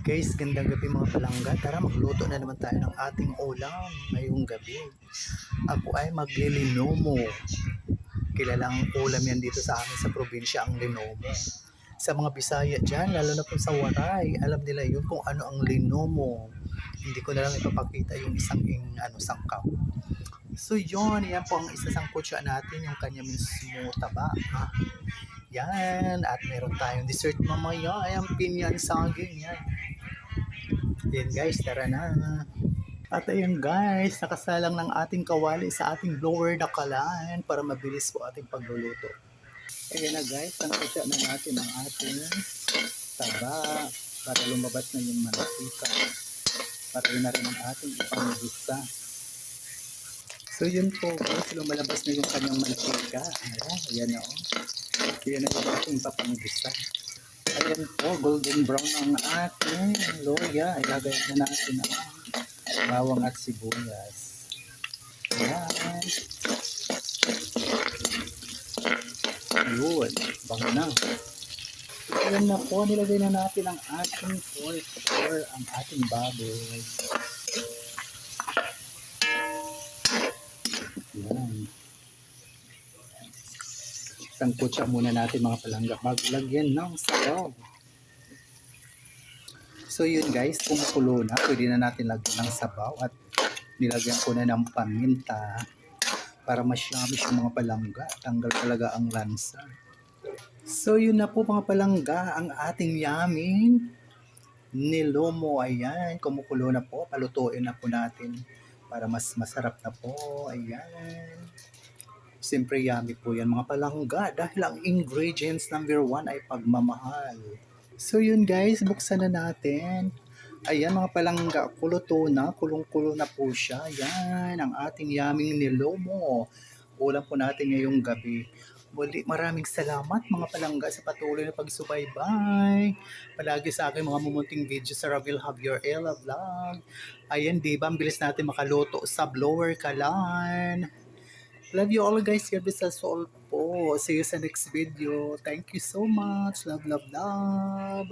Guys, gandang gabi mga palangga. Tara magluto na naman tayo ng ating ulam ngayong gabi. Ako ay maglilinomo. Kilalang ulam yan dito sa amin sa probinsya, ang linomo. Sa mga Bisaya dyan, lalo na po sa Waray, alam nila yun kung ano ang linomo. Hindi ko na lang ipapakita yung isang sangkap. So yun, yan po ang isa sang kutsa natin, yung kanya mismo taba. Yan, at meron tayong dessert mamaya, ay ang pinyan saging yan. Yan guys, tara na. At ayun guys, nakasalang ng ating kawali sa ating blower na kalan para mabilis po ating pagluluto. Ayan na guys, tangkasya na natin ang ating taba para lumabas na yung mantika. Pati na rin ang ating ipangigisa. So yun po guys, lumalabas na yung kanyang mantika. Ayan na o. Ayan na yung ating papangigisa. Ayan po, golden brown ang ating loya. Ilagay na natin ang bawang at sibuyas. Ayan. Yun, bango na. Ayan na po, nilagay na natin ang ating pork or ang ating baboy. Ayan. Sangkutsa muna natin mga palangga bago lagyan ng sabaw. So yun guys, kumukulo na, pwede na natin lagyan ng sabaw at nilagyan ko na ng paminta para masyamis yung mga palangga, tanggal talaga ang lansa. So yun na po mga palangga, ang ating yaming nilomo. Ayan, kumukulo na po, palutuin na po natin para mas masarap na po. Ayan. Siyempre yummy po yan mga palangga dahil ang ingredients number 1 ay pagmamahal. So yun guys, buksan na natin. Ayan mga palangga, kuluto na, kulong-kulo na po siya. Ayan, ang ating yaming nilomo. Ulam po natin ngayong gabi. Muli, maraming salamat mga palangga sa patuloy na pagsubaybay. Palagi sa aking mga mumunting video sa Ravil Javier Ella Vlog. Ayan, diba, ang bilis natin makaluto sa blower kalan. Love you all guys. God bless us all po. See you sa next video. Thank you so much. Love, love, love.